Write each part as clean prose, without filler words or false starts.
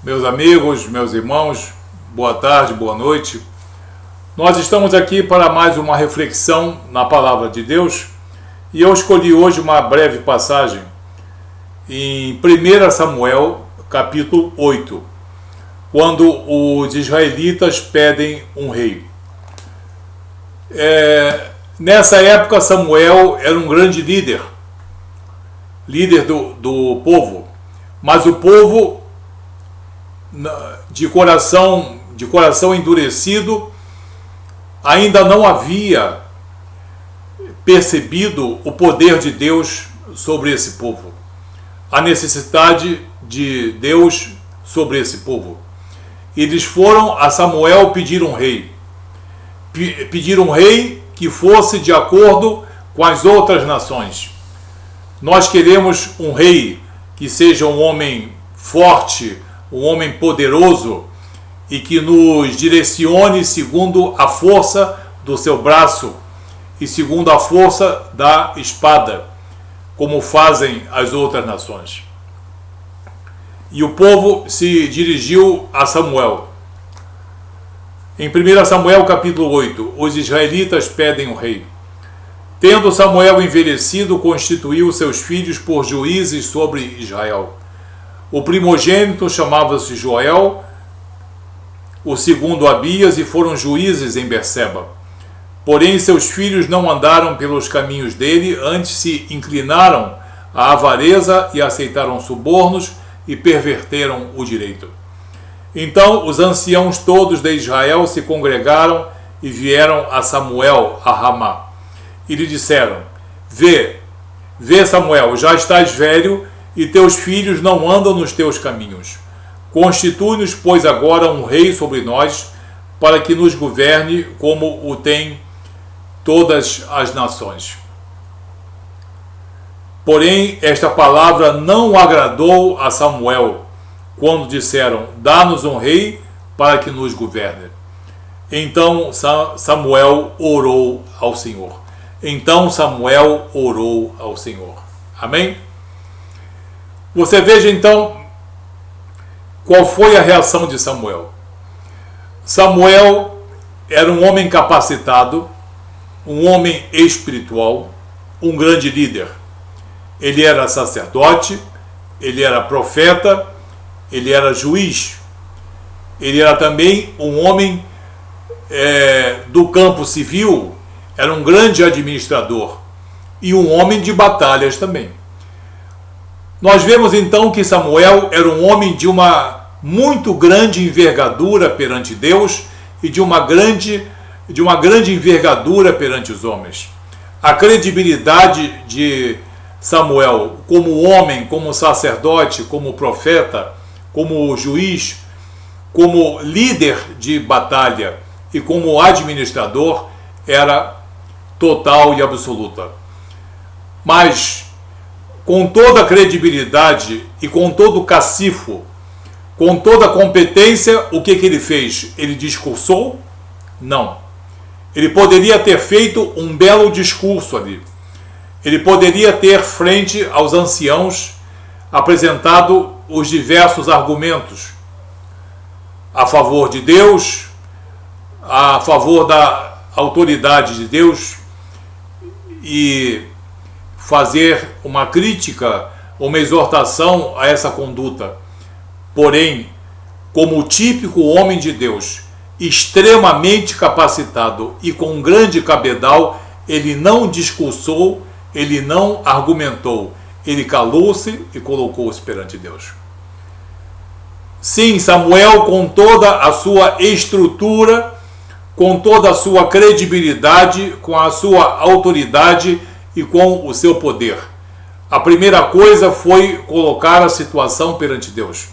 Meus amigos, meus irmãos, boa tarde, boa noite. Nós estamos aqui para mais uma reflexão na Palavra de Deus e eu escolhi hoje uma breve passagem em 1 Samuel, capítulo 8, quando os israelitas pedem um rei. Nessa época, Samuel era um grande líder do povo, mas o povo, de coração endurecido, ainda não havia percebido o poder de Deus sobre esse povo, a necessidade de Deus sobre esse povo. Eles foram a Samuel pedir um rei, que fosse de acordo com as outras nações. Nós queremos um rei que seja um homem forte, um homem poderoso e que nos direcione segundo a força do seu braço e segundo a força da espada, como fazem as outras nações. E o povo se dirigiu a Samuel. Em 1 Samuel capítulo 8, os israelitas pedem um rei. Tendo Samuel envelhecido, constituiu seus filhos por juízes sobre Israel. O primogênito chamava-se Joel, o segundo Abias, e foram juízes em Berseba. Porém, seus filhos não andaram pelos caminhos dele, antes se inclinaram à avareza e aceitaram subornos e perverteram o direito. Então os anciãos todos de Israel se congregaram e vieram a Samuel a Ramá. E lhe disseram: Vê, Samuel, já estás velho e teus filhos não andam nos teus caminhos. Constitui-nos, pois, agora um rei sobre nós, para que nos governe como o tem todas as nações. Porém, esta palavra não agradou a Samuel, quando disseram: Dá-nos um rei para que nos governe. Então Samuel orou ao Senhor. Amém? Você veja então qual foi a reação de Samuel. Samuel era um homem capacitado, um homem espiritual, um grande líder. Ele era sacerdote, ele era profeta, ele era juiz, ele era também um homem do campo civil, era um grande administrador e um homem de batalhas também. Nós vemos então que Samuel era um homem de uma muito grande envergadura perante Deus e de uma grande envergadura perante os homens. A credibilidade de Samuel como homem, como sacerdote, como profeta, como juiz, como líder de batalha e como administrador era total e absoluta. Mas com toda a credibilidade e com todo o cacifo, com toda a competência, o que ele fez? Ele discursou? Não. Ele poderia ter feito um belo discurso ali. Ele poderia ter, frente aos anciãos, apresentado os diversos argumentos a favor de Deus, a favor da autoridade de Deus, e fazer uma crítica, uma exortação a essa conduta. Porém, como típico homem de Deus, extremamente capacitado e com grande cabedal, ele não discursou, ele não argumentou, ele calou-se e colocou-se perante Deus. Sim, Samuel, com toda a sua estrutura, com toda a sua credibilidade, com a sua autoridade e com o seu poder. A primeira coisa foi colocar a situação perante Deus.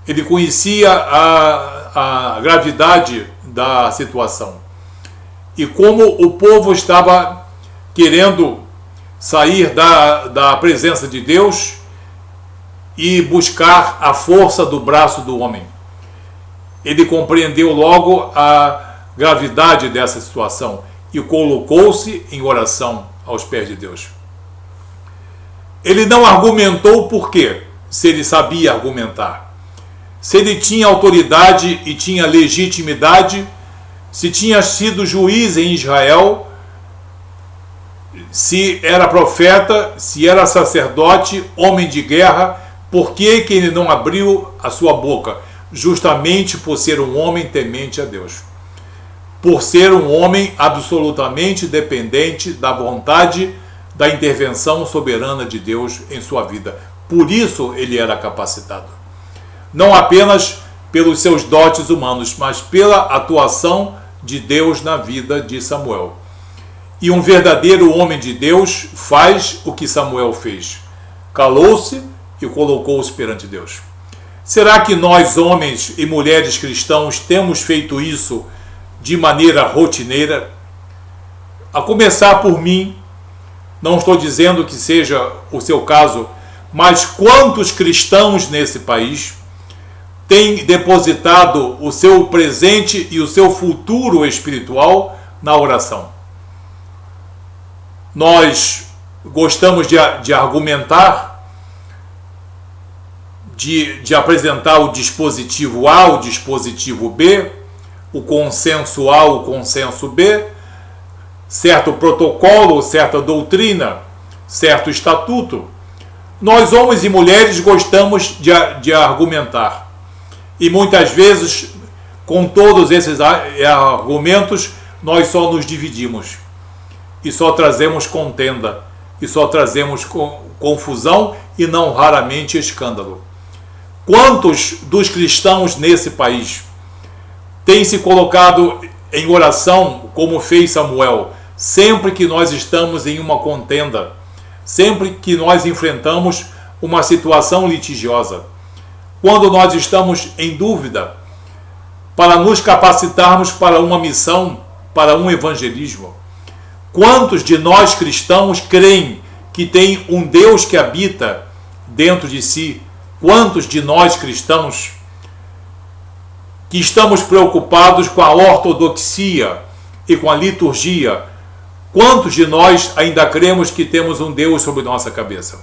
Ele conhecia a gravidade da situação. E como o povo estava querendo sair da presença de Deus e buscar a força do braço do homem. Ele compreendeu logo a gravidade dessa situação e colocou-se em oração aos pés de Deus. Ele não argumentou por quê, se ele sabia argumentar. se ele tinha autoridade e tinha legitimidade, se tinha sido juiz em Israel, se era profeta, se era sacerdote, homem de guerra, por que ele não abriu a sua boca? Justamente por ser um homem temente a Deus. Por ser um homem absolutamente dependente da vontade, da intervenção soberana de Deus em sua vida. Por isso ele era capacitado. Não apenas pelos seus dotes humanos, mas pela atuação de Deus na vida de Samuel. E um verdadeiro homem de Deus faz o que Samuel fez. Calou-se e colocou-se perante Deus. Será que nós, homens e mulheres cristãos, temos feito isso de maneira rotineira? A começar por mim, não estou dizendo que seja o seu caso, mas quantos cristãos nesse país têm depositado o seu presente e o seu futuro espiritual na oração? Nós gostamos de argumentar, de apresentar o dispositivo A, o dispositivo B, o consenso A, o consenso B, certo protocolo, certa doutrina, certo estatuto. Nós, homens e mulheres, gostamos de argumentar. E muitas vezes, com todos esses argumentos, nós só nos dividimos. E só trazemos contenda. E só trazemos confusão e não raramente escândalo. Quantos dos cristãos nesse país têm se colocado em oração, como fez Samuel, sempre que nós estamos em uma contenda, sempre que nós enfrentamos uma situação litigiosa, quando nós estamos em dúvida, para nos capacitarmos para uma missão, para um evangelismo? Quantos de nós cristãos creem que tem um Deus que habita dentro de si? Quantos de nós cristãos que estamos preocupados com a ortodoxia e com a liturgia? Quantos de nós ainda cremos que temos um Deus sobre nossa cabeça?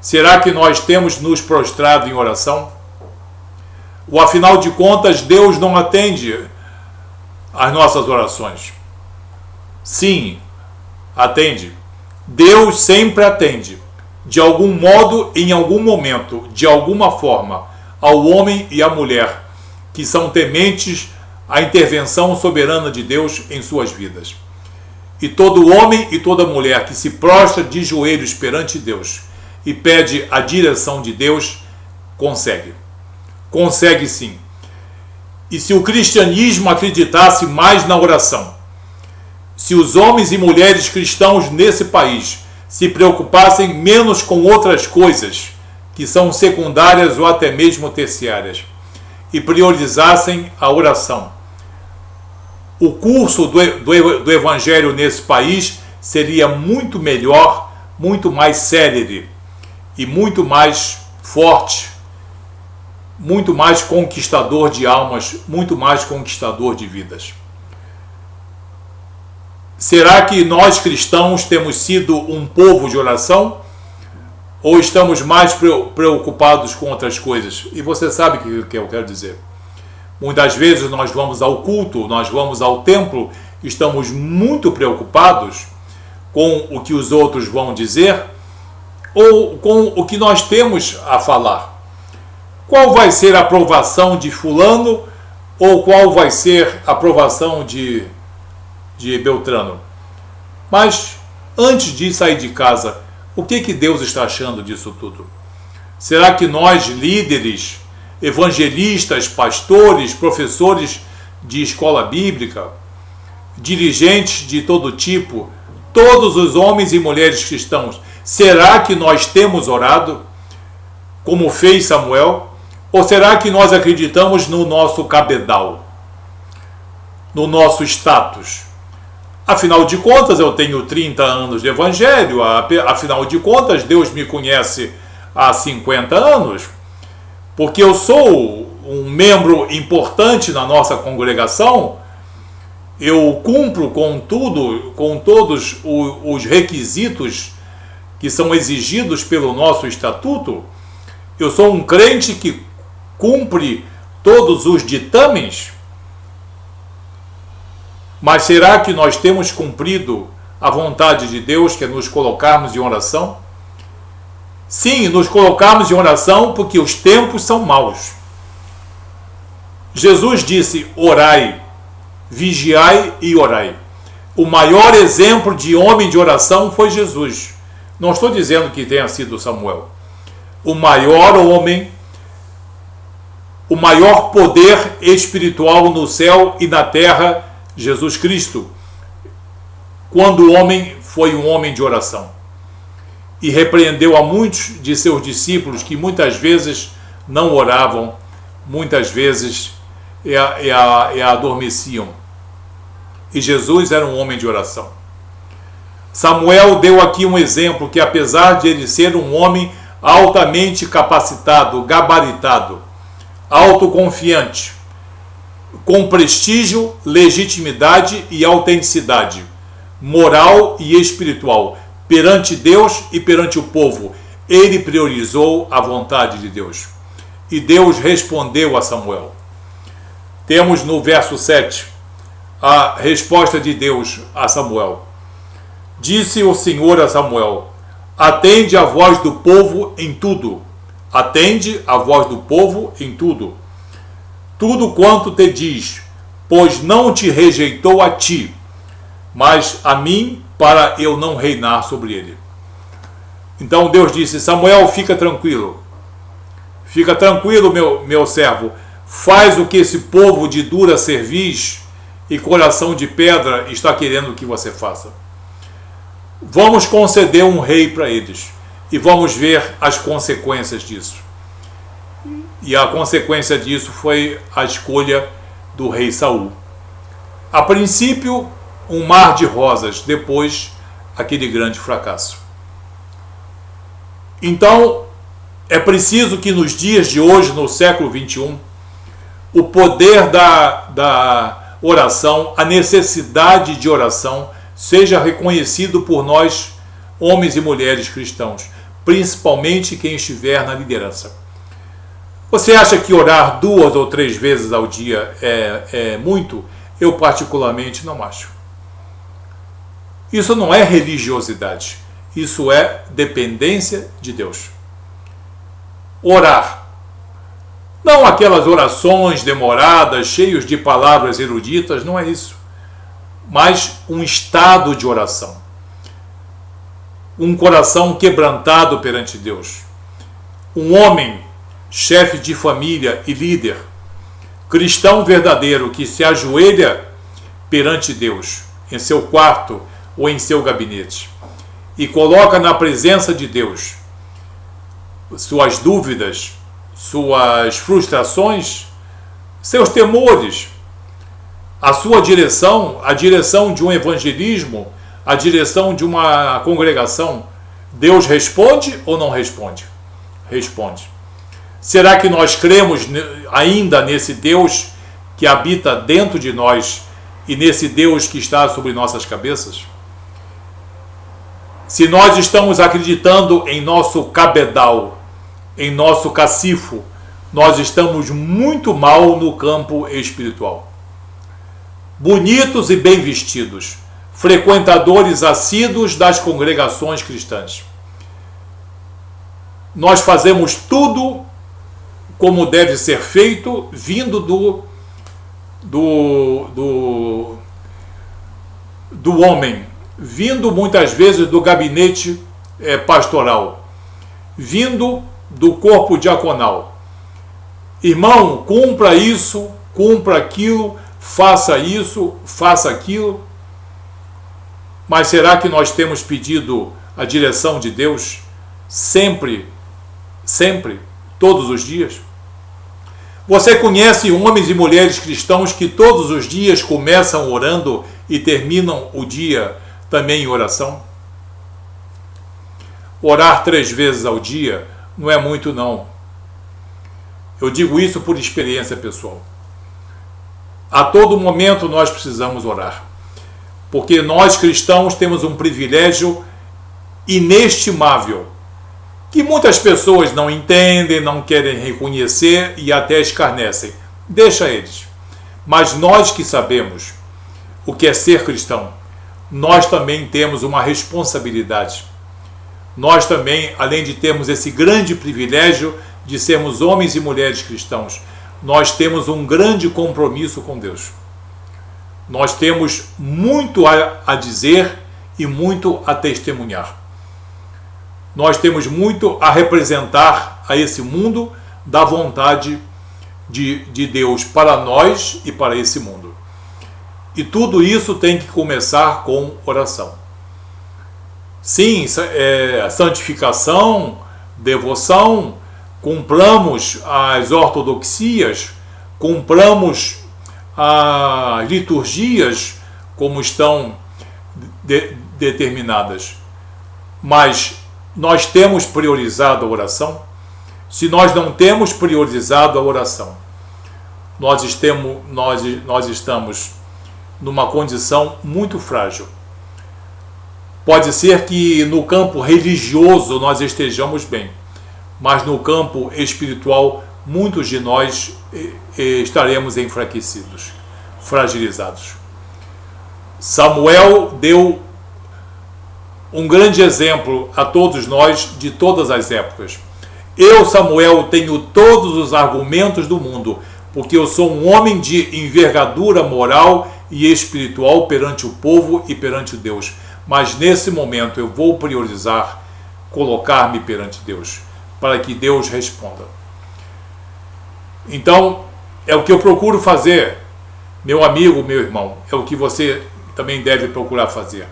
Será que nós temos nos prostrado em oração? Ou afinal de contas, Deus não atende às nossas orações? Sim, atende. Deus sempre atende, de algum modo, em algum momento, de alguma forma, ao homem e à mulher que são tementes à intervenção soberana de Deus em suas vidas. E todo homem e toda mulher que se prostra de joelhos perante Deus e pede a direção de Deus, consegue. Consegue sim. E se o cristianismo acreditasse mais na oração, se os homens e mulheres cristãos nesse país se preocupassem menos com outras coisas que são secundárias ou até mesmo terciárias e priorizassem a oração, o curso do evangelho nesse país seria muito melhor, muito mais célere e muito mais forte, muito mais conquistador de almas, muito mais conquistador de vidas. Será que nós cristãos temos sido um povo de oração? Ou estamos mais preocupados com outras coisas? E você sabe o que eu quero dizer. Muitas vezes nós vamos ao culto, nós vamos ao templo, estamos muito preocupados com o que os outros vão dizer ou com o que nós temos a falar. Qual vai ser a aprovação de fulano ou qual vai ser a aprovação de Beltrano? Mas antes de sair de casa, o que Deus está achando disso tudo? Será que nós, líderes, evangelistas, pastores, professores de escola bíblica, dirigentes de todo tipo, todos os homens e mulheres cristãos, será que nós temos orado como fez Samuel? Ou será que nós acreditamos no nosso cabedal, no nosso status? Afinal de contas, eu tenho 30 anos de evangelho, afinal de contas, Deus me conhece há 50 anos, porque eu sou um membro importante na nossa congregação, eu cumpro com todos os requisitos que são exigidos pelo nosso estatuto, eu sou um crente que cumpre todos os ditames? Mas será que nós temos cumprido a vontade de Deus, que é nos colocarmos em oração? Sim, nos colocarmos em oração porque os tempos são maus. Jesus disse: orai, vigiai e orai. O maior exemplo de homem de oração foi Jesus. Não estou dizendo que tenha sido Samuel. O maior homem, o maior poder espiritual no céu e na terra, Jesus Cristo, quando o homem foi um homem de oração. E repreendeu a muitos de seus discípulos que muitas vezes não oravam, muitas vezes adormeciam. E Jesus era um homem de oração. Samuel deu aqui um exemplo que, apesar de ele ser um homem altamente capacitado, gabaritado, autoconfiante, com prestígio, legitimidade e autenticidade, moral e espiritual, perante Deus e perante o povo, ele priorizou a vontade de Deus. E Deus respondeu a Samuel. Temos no verso 7 a resposta de Deus a Samuel. Disse o Senhor a Samuel: atende a voz do povo em tudo. Atende a voz do povo em tudo. Tudo quanto te diz, pois não te rejeitou a ti, mas a mim, para eu não reinar sobre ele. Então Deus disse: Samuel, fica tranquilo. Fica tranquilo, meu servo. Faz o que esse povo de dura cerviz e coração de pedra está querendo que você faça. Vamos conceder um rei para eles e vamos ver as consequências disso. E a consequência disso foi a escolha do rei Saul. A princípio, um mar de rosas, depois aquele grande fracasso. Então, é preciso que nos dias de hoje, no século XXI, o poder da oração, a necessidade de oração, seja reconhecido por nós, homens e mulheres cristãos, principalmente quem estiver na liderança. Você acha que orar 2 ou 3 vezes ao dia é muito? Eu particularmente não acho. Isso não é religiosidade, isso é dependência de Deus. Orar. Não aquelas orações demoradas, cheias de palavras eruditas, não é isso. Mas um estado de oração. Um coração quebrantado perante Deus. Um homem, chefe de família e líder, cristão verdadeiro que se ajoelha perante Deus, em seu quarto ou em seu gabinete, e coloca na presença de Deus suas dúvidas, suas frustrações, seus temores, a sua direção, a direção de um evangelismo, a direção de uma congregação. Deus responde ou não responde? Responde. Será que nós cremos ainda nesse Deus que habita dentro de nós e nesse Deus que está sobre nossas cabeças? Se nós estamos acreditando em nosso cabedal, em nosso cacifo, nós estamos muito mal no campo espiritual. Bonitos e bem vestidos, frequentadores assíduos das congregações cristãs. Nós fazemos tudo como deve ser feito, vindo do homem, vindo muitas vezes do gabinete pastoral, vindo do corpo diaconal. Irmão, cumpra isso, cumpra aquilo, faça isso, faça aquilo. Mas será que nós temos pedido a direção de Deus sempre, sempre, todos os dias? Você conhece homens e mulheres cristãos que todos os dias começam orando e terminam o dia também em oração? Orar 3 vezes ao dia não é muito, não. Eu digo isso por experiência pessoal. A todo momento nós precisamos orar, porque nós cristãos temos um privilégio inestimável, que muitas pessoas não entendem, não querem reconhecer e até escarnecem. Deixa eles. Mas nós que sabemos o que é ser cristão, nós também temos uma responsabilidade. Nós também, além de termos esse grande privilégio de sermos homens e mulheres cristãos, nós temos um grande compromisso com Deus. Nós temos muito a dizer e muito a testemunhar. Nós temos muito a representar a esse mundo da vontade de Deus para nós e para esse mundo. E tudo isso tem que começar com oração. Sim, santificação, devoção, cumpramos as ortodoxias, cumpramos as liturgias como estão determinadas. Mas nós temos priorizado a oração? Se nós não temos priorizado a oração, nós estamos numa condição muito frágil. Pode ser que no campo religioso nós estejamos bem, mas no campo espiritual muitos de nós estaremos enfraquecidos, fragilizados. Samuel deu um grande exemplo a todos nós de todas as épocas. Eu, Samuel, tenho todos os argumentos do mundo, porque eu sou um homem de envergadura moral e espiritual perante o povo e perante Deus. Mas nesse momento eu vou priorizar colocar-me perante Deus, para que Deus responda. Então, é o que eu procuro fazer, meu amigo, meu irmão, é o que você também deve procurar fazer.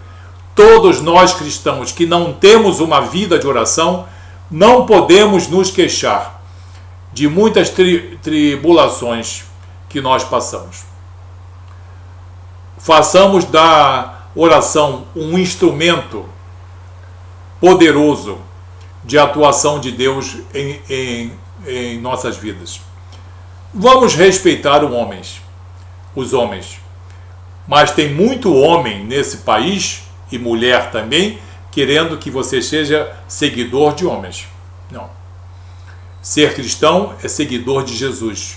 Todos nós cristãos que não temos uma vida de oração, não podemos nos queixar de muitas tribulações que nós passamos. Façamos da oração um instrumento poderoso de atuação de Deus em nossas vidas. Vamos respeitar os homens, mas tem muito homem nesse país, e mulher também, querendo que você seja seguidor de homens. Não. Ser cristão é seguidor de Jesus,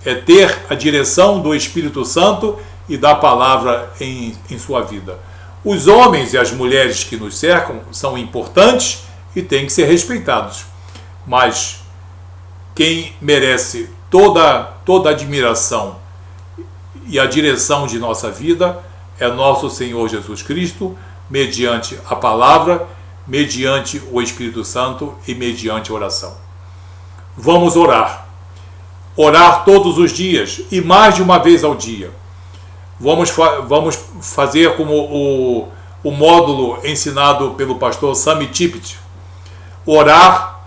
é ter a direção do Espírito Santo e da palavra em sua vida. Os homens e as mulheres que nos cercam são importantes e têm que ser respeitados, mas quem merece toda a admiração e a direção de nossa vida é nosso Senhor Jesus Cristo, mediante a palavra, mediante o Espírito Santo e mediante a oração. Vamos orar. Orar todos os dias e mais de uma vez ao dia. Vamos fazer como o módulo ensinado pelo pastor Sami Tippett. Orar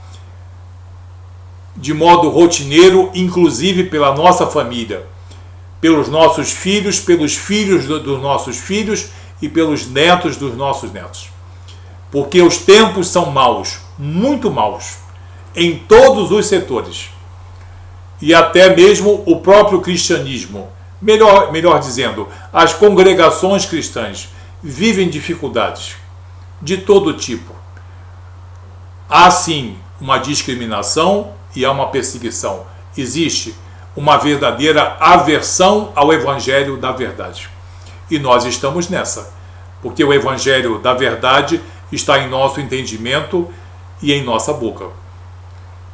de modo rotineiro, inclusive pela nossa família, pelos nossos filhos, pelos filhos dos nossos filhos e pelos netos dos nossos netos. Porque os tempos são maus, muito maus, em todos os setores. E até mesmo o próprio cristianismo, melhor dizendo, as congregações cristãs vivem dificuldades de todo tipo. Há sim uma discriminação e há uma perseguição. Existe uma verdadeira aversão ao evangelho da verdade. E nós estamos nessa, porque o evangelho da verdade está em nosso entendimento e em nossa boca.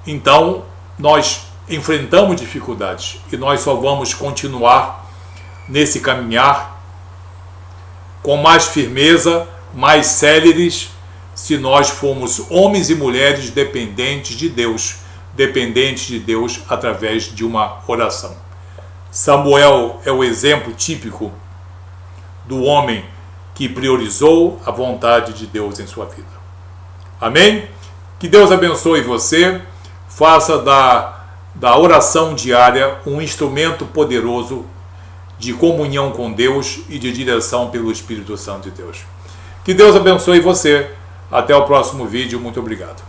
Então, nós enfrentamos dificuldades e nós só vamos continuar nesse caminhar com mais firmeza, mais céleres, se nós formos homens e mulheres dependentes de Deus através de uma oração. Samuel é o exemplo típico do homem que priorizou a vontade de Deus em sua vida. Amém? Que Deus abençoe você, faça da oração diária um instrumento poderoso de comunhão com Deus e de direção pelo Espírito Santo de Deus. Que Deus abençoe você. Até o próximo vídeo. Muito obrigado.